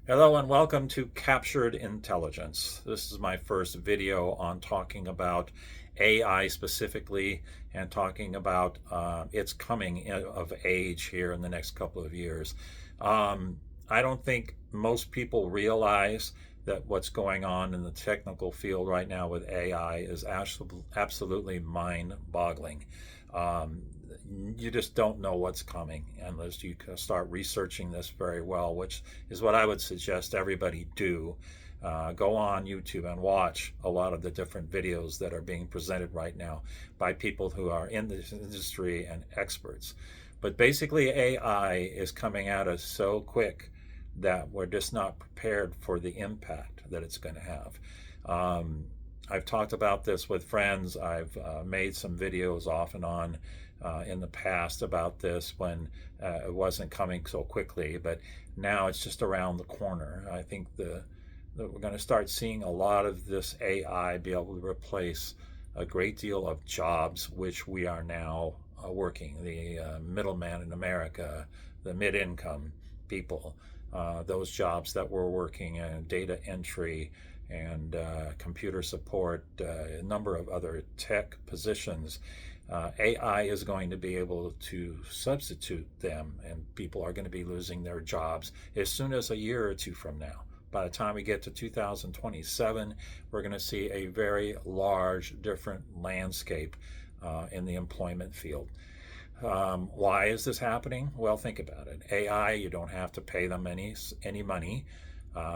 Hello and welcome to Captured Intelligence. This is my first video on talking about AI specifically and talking about its coming of age here in the next couple of years. I don't think most people realize that what's going on in the technical field right now with AI is absolutely mind-boggling. Um, you just don't know what's coming unless you start researching this very well, which is what I would suggest everybody do. Go on YouTube and watch a lot of the different videos that are being presented right now by people who are in this industry and experts. But basically, AI is coming at us so quick that we're just not prepared for the impact that it's going to have. Um, I've talked about this with friends. I've made some videos off and on in the past about this when it wasn't coming so quickly, but now it's just around the corner. I think that we're going to start seeing a lot of this AI be able to replace a great deal of jobs which we are now working. The middleman in America, the mid-income people, those jobs that we're working in data entry and computer support, a number of other tech positions. AI is going to be able to substitute them, and people are going to be losing their jobs as soon as a year or two from now. By the time we get to 2027, we're going to see a very large, different landscape in the employment field. Why is this happening? Well, think about it. AI, you don't have to pay them any money.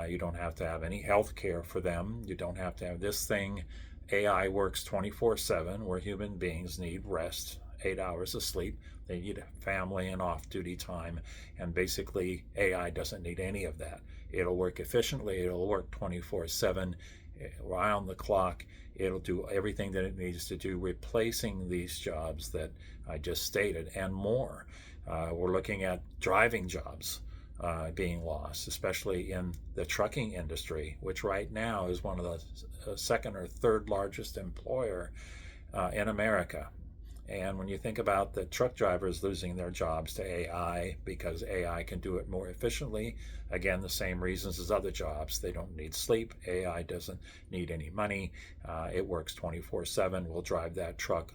You don't have to have any health care for them. You don't have to have this thing. AI works 24/7, where human beings need rest, 8 hours of sleep. They need family and off duty time. And basically, AI doesn't need any of that. It'll work efficiently, it'll work 24/7, around the clock. It'll do everything that it needs to do, replacing these jobs that I just stated and more. We're looking at driving jobs being lost, especially in the trucking industry, which right now is one of the second or third largest employer in America. And when you think about the truck drivers losing their jobs to AI because AI can do it more efficiently, again, the same reasons as other jobs. They don't need sleep. AI doesn't need any money. It works 24/7. We'll drive that truck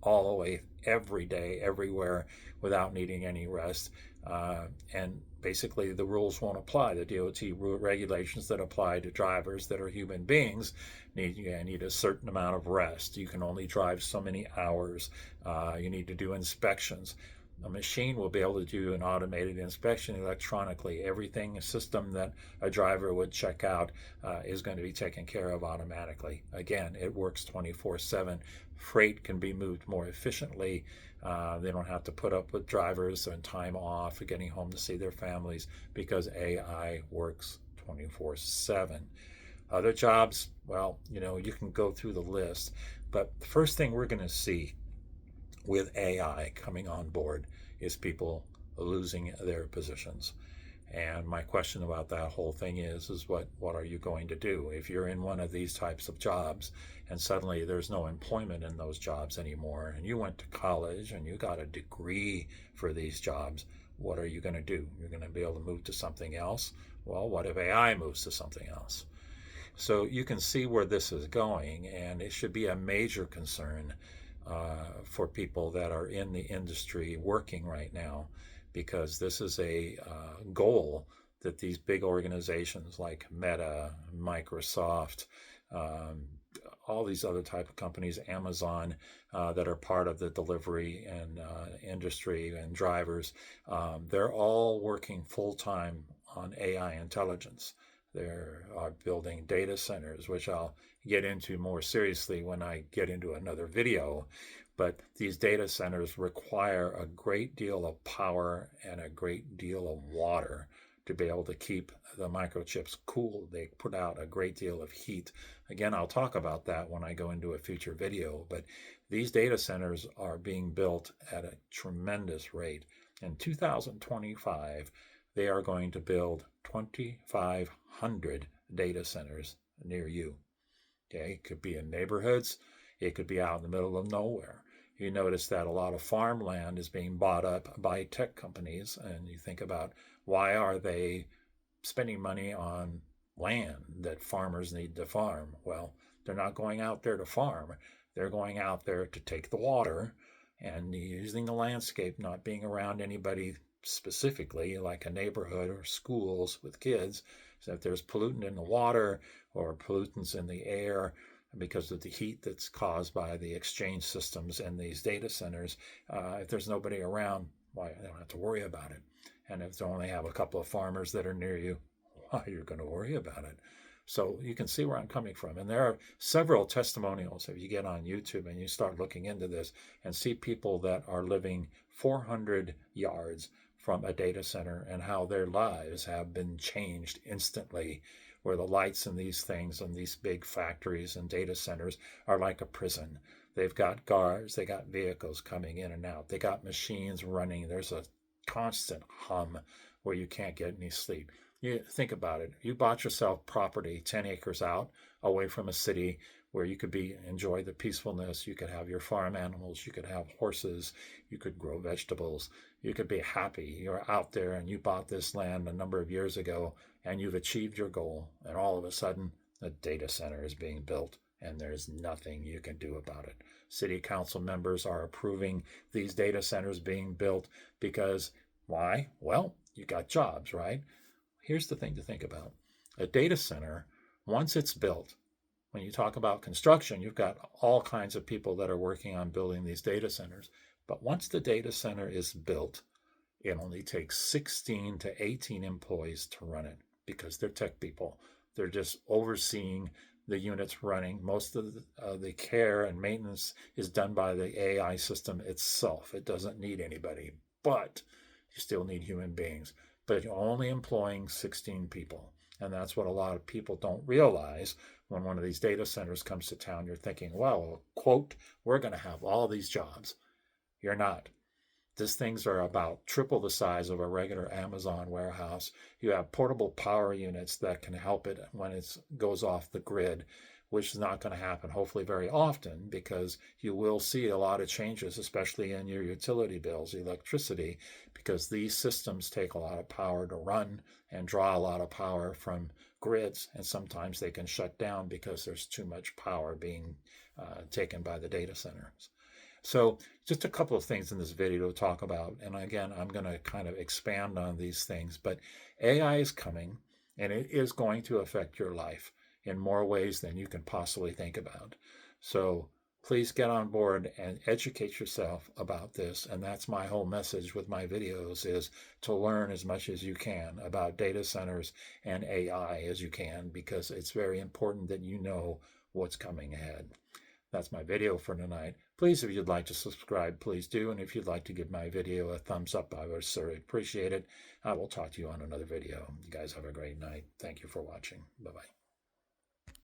all the way every day, everywhere, without needing any rest. And basically, the rules won't apply. The DOT regulations that apply to drivers that are human beings need a certain amount of rest. You can only drive so many hours. You need to do inspections. A machine will be able to do an automated inspection electronically. Everything, a system that a driver would check out is going to be taken care of automatically. Again, it works 24/7. Freight can be moved more efficiently. They don't have to put up with drivers and time off or getting home to see their families because AI works 24/7. Other jobs, well, you can go through the list, but the first thing we're going to see with AI coming on board is people losing their positions. And my question about that whole thing is what are you going to do if you're in one of these types of jobs and suddenly there's no employment in those jobs anymore and you went to college and you got a degree for these jobs? What are you going to do? You're going to be able to move to something else? Well, what if AI moves to something else? So you can see where this is going, and it should be a major concern for people that are in the industry working right now, because this is a goal that these big organizations like Meta, Microsoft, um, all these other type of companies, Amazon, that are part of the delivery and industry and drivers, they're all working full time on AI intelligence. They are building data centers, which I'll get into more seriously when I get into another video. But these data centers require a great deal of power and a great deal of water to be able to keep the microchips cool. They put out a great deal of heat. Again, I'll talk about that when I go into a future video. But these data centers are being built at a tremendous rate. In 2025, they are going to build 2,500 data centers near you. Okay, it could be in neighborhoods, it could be out in the middle of nowhere. You notice that a lot of farmland is being bought up by tech companies, and you think about why are they spending money on land that farmers need to farm. Well, they're not going out there to farm. They're going out there to take the water and using the landscape, not being around anybody specifically, like a neighborhood or schools with kids. So if there's pollutant in the water or pollutants in the air because of the heat that's caused by the exchange systems in these data centers, if there's nobody around, why, they don't have to worry about it. And if they only have a couple of farmers that are near you, why, you're going to worry about it. So you can see where I'm coming from. And there are several testimonials. If you get on YouTube and you start looking into this and see people that are living 400 yards from a data center and how their lives have been changed instantly, where the lights in these things and these big factories and data centers are like a prison. They've got guards, they got vehicles coming in and out, they got machines running. There's a constant hum where you can't get any sleep. You think about it. You bought yourself property 10 acres out away from a city where you could enjoy the peacefulness. You could have your farm animals. You could have horses. You could grow vegetables. You could be happy. You're out there and you bought this land a number of years ago and you've achieved your goal. And all of a sudden, a data center is being built and there's nothing you can do about it. City council members are approving these data centers being built because why? Well, you got jobs, right? Here's the thing to think about. A data center, once it's built, when you talk about construction, you've got all kinds of people that are working on building these data centers. But once the data center is built, it only takes 16 to 18 employees to run it because they're tech people. They're just overseeing the units running. Most of the care and maintenance is done by the AI system itself. It doesn't need anybody, but you still need human beings. But you're only employing 16 people. And that's what a lot of people don't realize when one of these data centers comes to town. You're thinking, well, quote, we're going to have all these jobs. You're not. These things are about triple the size of a regular Amazon warehouse. You have portable power units that can help it when it goes off the grid, which is not going to happen hopefully very often because you will see a lot of changes, especially in your utility bills, electricity, because these systems take a lot of power to run and draw a lot of power from grids, and sometimes they can shut down because there's too much power being taken by the data centers. So just a couple of things in this video to talk about. And again, I'm going to kind of expand on these things, but AI is coming and it is going to affect your life in more ways than you can possibly think about. So please get on board and educate yourself about this. And that's my whole message with my videos, is to learn as much as you can about data centers and AI as you can, because it's very important that you know what's coming ahead. That's my video for tonight. Please, if you'd like to subscribe, please do. And if you'd like to give my video a thumbs up, I would certainly appreciate it. I will talk to you on another video. You guys have a great night. Thank you for watching. Bye-bye.